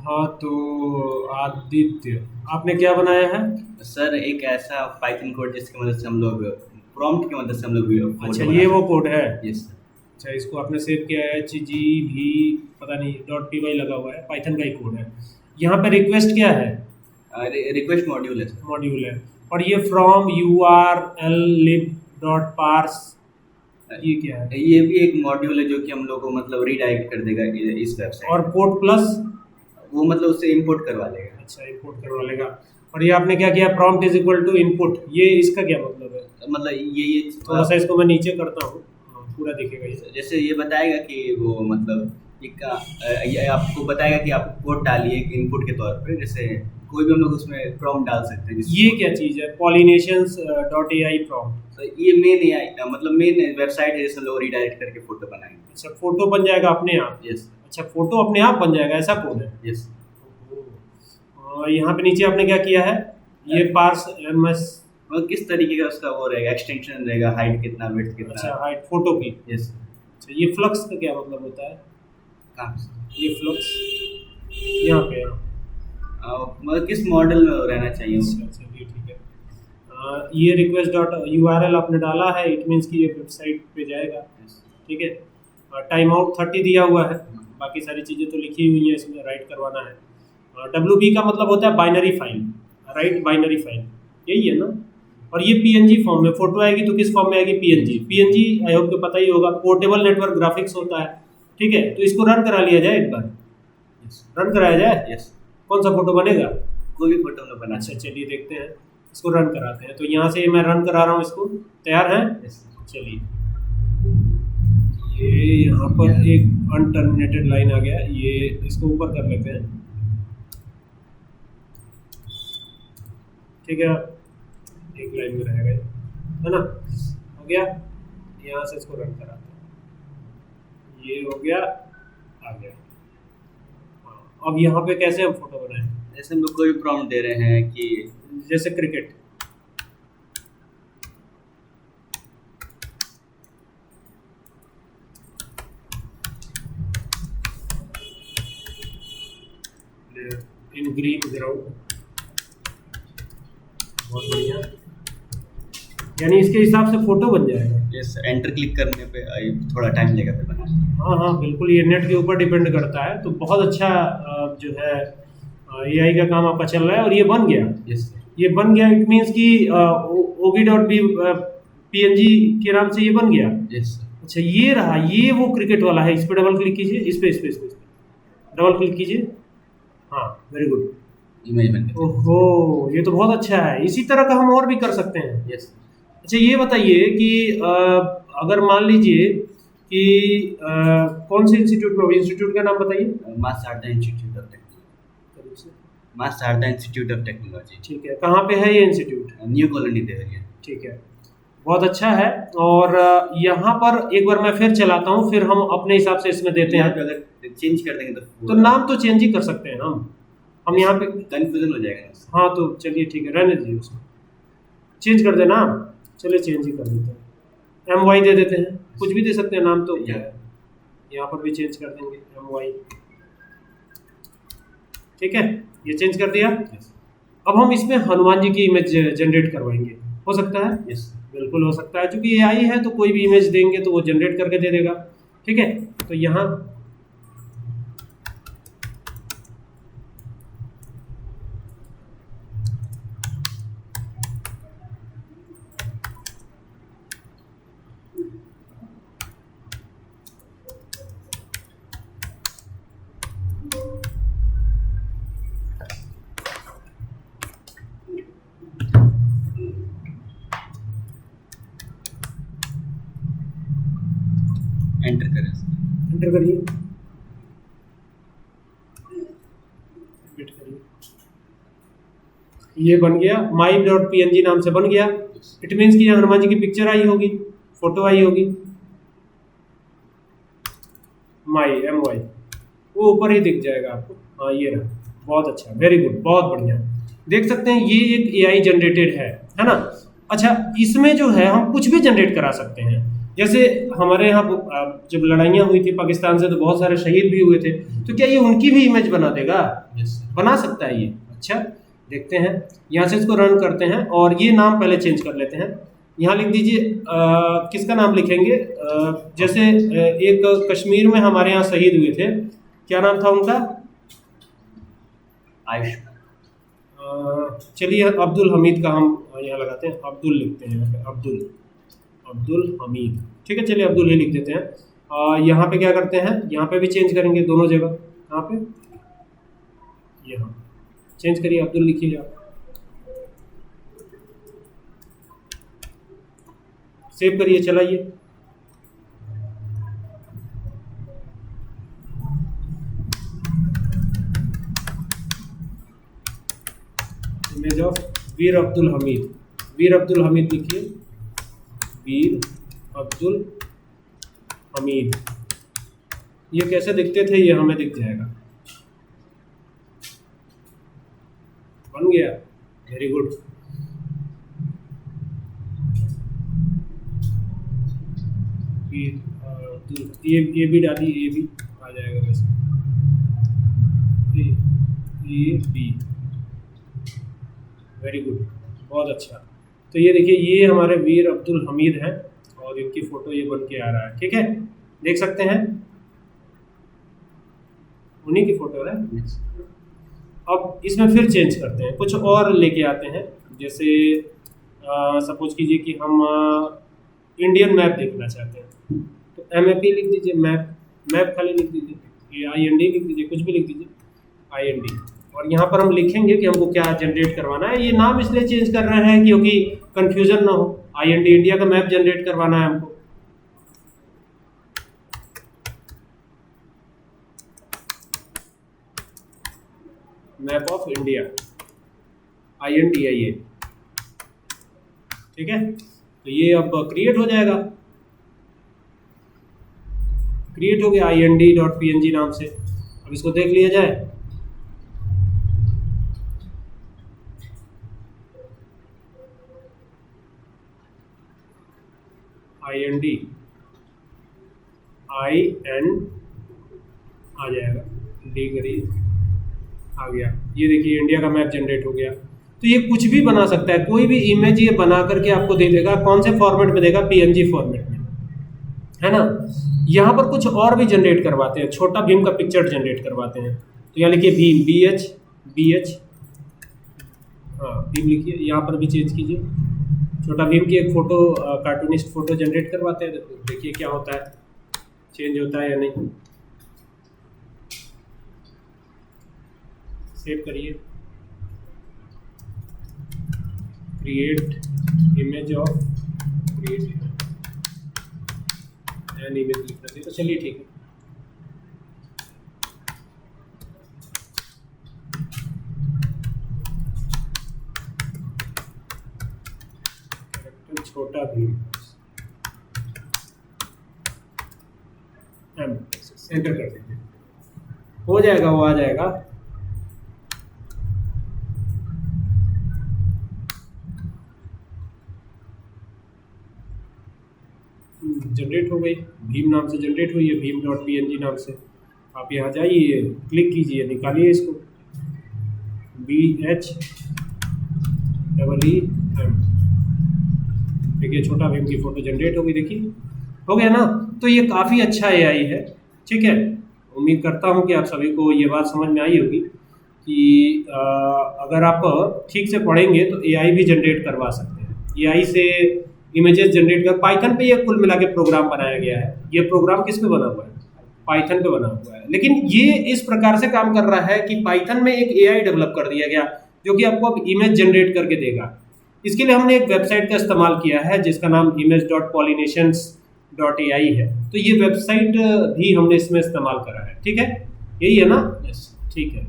हाँ तो आदित्य, आपने क्या बनाया है? सर एक ऐसा पाइथन कोड जिसकी मदद से हम लोग प्रॉम्प्ट की मदद से हम लोग अच्छा, फोटो बना ये वो सकते कोड है। हैं। यस अच्छा, इसको आपने सेव किया है, एच जी भी पता नहीं डॉट पी वाई लगा हुआ है, पाइथन का ही कोड है। यहाँ पे रिक्वेस्ट क्या है? सर, रिक्वेस्ट मॉड्यूल है सर। मॉड्यूल है। और ये from U R L lib dot parse, ये क्या है? ये भी एक मॉड्यूल है जो कि हम लोग को मतलब रीडायरेक्ट कर देगा इस और वेबसाइट पोर्ट प्लस? पे। वो मतलब उससे इंपोर्ट करवा लेगा। अच्छा, इंपोर्ट करवा लेगा। और ये आपने क्या किया, prompt is equal to input, ये इसका क्या मतलब है? मतलब ये थोड़ा सा इसको मैं नीचे करता हूँ, हाँ, पूरा दिखेगा ये। जैसे ये बताएगा कि वो मतलब ये आपको बताएगा कि आप कोड डालिए इनपुट के तौर पे, जैसे कोई भी हम लोग उसमें प्रॉम्प्ट डाल सकते हैं ये क्या चीज़ है, pollinations dot A I prompt? तो ये मेन एआई मतलब मेन वेबसाइट है जिससे लोग रीडायरेक्ट करके फोटो बनाएंगे। अच्छा, फोटो बन जाएगा अपने आप? यस अच्छा, फोटो अपने आप बन जाएगा, ऐसा कोड है? यस। और यहाँ पे नीचे आपने क्या किया है, ये पार्स एम एस? मतलब किस तरीके का उसका वो रहेगा, एक्सटेंशन रहेगा, हाइट कितना, विड्थ अच्छा, कितना। हाइट फोटो की। यस। अच्छा, ये फ्लक्स का क्या मतलब होता है? कहाँ ये फ्लक्स यहाँ पे, यहाँ। मतलब किस मॉडल में रहना चाहिए वो। अच्छा, चलिए ठीक है। ये request dot U R L आपने डाला है, इट मीन्स कि ये वेबसाइट पे जाएगा। Yes. ठीक है। टाइम आउट 30 दिया हुआ है, बाकी सारी चीज़ें तो लिखी हुई हैं, इसमें राइट करवाना है। डब्ल्यू बी का मतलब होता है binary file, right, binary file, यही है ना? और ये पीएनजी फॉर्म में फोटो आएगी तो किस फॉर्म में आएगी? पीएनजी। पीएनजी आई होप को पता ही होगा, पोर्टेबल नेटवर्क ग्राफिक्स होता है। ठीक है, तो इसको रन करा लिया जाए एक बार, Yes. रन कराया जाए। Yes. कौन सा फोटो बनेगा? कोई भी फोटो में बना अच्छा, चलिए देखते हैं, इसको रन कराते हैं। तो यहाँ से मैं रन करा रहा हूँ इसको, तैयार है? Yes. चलिए, ये यहाँ पर एक अनटर्मिनेटेड लाइन आ गया, ये इसको ऊपर कर लेते हैं। ठीक है, एक लाइन में रहेगा ये, है ना? हो गया। यहाँ से इसको रन कराते हैं, ये हो गया, आ गया। हाँ, अब यहाँ पे कैसे हम फोटो बनाएं? जैसे हम लोग कोई प्रॉम्प्ट दे रहे हैं कि जैसे क्रिकेट, इन ग्रीन ग्राउंड, बहुत बढ़िया। यानी इसके हिसाब से फोटो बन जाएगा। जैसे एंटर क्लिक करने पे थोड़ा टाइम लगेगा फिर बनाने। हाँ हाँ बिल्कुल, ये नेट के ऊपर डिपेंड करता है। तो बहुत अच्छा जो है एआई का काम आपका चल रहा है, और ये बन गया। यस ये बन गया, इट मीन्स कि ओगी डॉट बी पीएनजी के नाम से ये बन गया। यस। अच्छा, ये रहा, ये वो क्रिकेट वाला है। इस पे डबल क्लिक कीजिए, इस पे डबल क्लिक कीजिए। हाँ, वेरी गुड। इमेज बन गया। ओहो, ये तो बहुत अच्छा है। इसी तरह का हम और भी कर सकते हैं। यस। अच्छा, ये बताइए कि अगर मान लीजिए कि कौन से इंस्टीट्यूट में, इंस्टीट्यूट का नाम बताइए। मां शारदा इंस्टीट्यूट ऑफ टेक्नोलॉजी। मां शारदा इंस्टीट्यूट ऑफ टेक्नोलॉजी। ठीक है, कहाँ पे है ये इंस्टीट्यूट? New colony Deoria. ठीक है, बहुत अच्छा है। और यहाँ पर एक बार मैं फिर चलाता हूँ, फिर हम अपने हिसाब से इसमें देते यहाँ हैं। पे अगर चेंज कर देंगे तो नाम तो चेंज ही कर सकते हैं हम यहाँ पे। कंफ्यूजन हो जाएगा। हाँ तो चलिए ठीक है, रहने दीजिए, उसको चेंज कर देना। चलिए चेंज ही कर देते हैं, एम वाई दे देते हैं, कुछ भी दे सकते हैं नाम तो। यहाँ पर भी चेंज कर देंगे, एम वाई। ठीक है, ये चेंज कर दिया। अब हम इसमें हनुमान जी की इमेज जनरेट करवाएंगे, हो सकता है? यस बिल्कुल हो सकता है, क्योंकि एआई है तो कोई भी इमेज देंगे तो वो जनरेट करके दे देगा। ठीक है, तो यहाँ एंटर करें। एंटर करिए, वेट करिए। ये बन गया, my dot P N G नाम से बन गया। इट मीन्स कि यहाँ हनुमान जी की पिक्चर आई होगी, फोटो आई होगी, माई एम वाई, वो ऊपर ही दिख जाएगा आपको। हाँ, ये रहा, बहुत अच्छा, वेरी गुड, बहुत बढ़िया। देख सकते हैं ये एक एआई जनरेटेड है ना? अच्छा, इसमें जो है हम कुछ भी जनरेट करा सकते हैं। जैसे हमारे यहाँ जब लड़ाइयाँ हुई थी पाकिस्तान से तो बहुत सारे शहीद भी हुए थे, तो क्या ये उनकी भी इमेज बना देगा? बना सकता है ये। अच्छा देखते हैं, यहाँ से इसको रन करते हैं और ये नाम पहले चेंज कर लेते हैं। यहाँ लिख दीजिए किसका नाम लिखेंगे, जैसे एक कश्मीर में हमारे यहाँ शहीद हुए थे, क्या नाम था उनका? आयुष। चलिए अब्दुल हमीद का हम यहाँ लगाते हैं, अब्दुल लिखते हैं यहाँ पे, अब्दुल हमीद, ठीक है। चलिए अब्दुल ही लिख देते हैं। यहाँ पे क्या करते हैं, यहाँ पे भी चेंज करेंगे दोनों जगह। कहाँ पे? यहाँ चेंज करिए, अब्दुल लिखिए आप, सेव करिए, चलाइए। इमेज ऑफ वीर अब्दुल हमीद, वीर अब्दुल हमीद लिखिए, वीर अब्दुल हमीद। ये कैसे दिखते थे ये हमें दिख जाएगा। बन गया, वेरी गुड। ये भी डालिए, ये भी आ जाएगा वैसे, ए बी, वेरी गुड, बहुत अच्छा। तो ये देखिए, ये हमारे वीर अब्दुल हमीद हैं और इनकी फ़ोटो ये बन के आ रहा है, ठीक है, देख सकते हैं, उन्हीं की फ़ोटो है। अब इसमें फिर चेंज करते हैं, कुछ और लेके आते हैं। जैसे सपोज कीजिए कि हम इंडियन मैप देखना चाहते हैं, तो MAP लिख दीजिए, मैप खाली लिख दीजिए, IND लिख दीजिए, कुछ भी लिख दीजिए, IND। और यहाँ पर हम लिखेंगे कि हमको क्या जनरेट करवाना है। ये नाम इसलिए चेंज कर रहे हैं क्योंकि कंफ्यूजन ना हो। IND इंडिया का मैप जनरेट करवाना है हमको। मैप ऑफ इंडिया, INDIA, ठीक है। तो ये अब क्रिएट हो जाएगा, क्रिएट हो गया IND.PNG नाम से। अब इसको देख लिया जाए। IND आ जाएगा, डी करिए, आ गया। ये देखिए इंडिया का मैप जनरेट हो गया। तो ये कुछ भी बना सकता है, कोई भी इमेज ये बना करके आपको दे देगा। कौन से फॉर्मेट में देगा? PNG फॉर्मेट में, है ना। यहाँ पर कुछ और भी जनरेट करवाते हैं, छोटा भीम का पिक्चर जनरेट करवाते हैं। तो यहाँ लिखिए भीम, BH, हाँ भीम लिखिए, यहाँ पर भी चेंज कीजिए। छोटा भीम की एक फ़ोटो, कार्टूनिस्ट फ़ोटो जनरेट करवाते हैं। देखिए क्या होता है, चेंज होता है या नहीं। सेव करिए, create image of, create an image लिखना चाहिए। तो चलिए ठीक है, छोटा भीम, एंटर कर दीजिए, हो जाएगा, वो आ जाएगा। जनरेट हो गई, भीम नाम से जनरेट हुई है, भीम.png नाम से। आप यहाँ जाइए, क्लिक कीजिए, निकालिए इसको, BHEEM, देखिए छोटा भीम की फ़ोटो जनरेट हो गई। देखिए हो गया ना। तो ये काफ़ी अच्छा AI है, ठीक है। उम्मीद करता हूँ कि आप सभी को ये बात समझ में आई होगी कि अगर आप ठीक से पढ़ेंगे तो AI भी जनरेट करवा सकते हैं। AI से इमेजेस जनरेट कर, पाइथन पे ये कुल मिला के प्रोग्राम बनाया गया है। ये प्रोग्राम किस पे बना हुआ है? पाइथन पे बना हुआ है। लेकिन ये इस प्रकार से काम कर रहा है कि पाइथन में एक AI डेवलप कर दिया गया जो कि आपको अब इमेज जनरेट करके देगा। इसके लिए हमने एक वेबसाइट का इस्तेमाल किया है जिसका नाम image.pollinations.ai है। तो ये वेबसाइट भी हमने इसमें इस्तेमाल करा है, ठीक है, यही है ना? यस, ठीक है।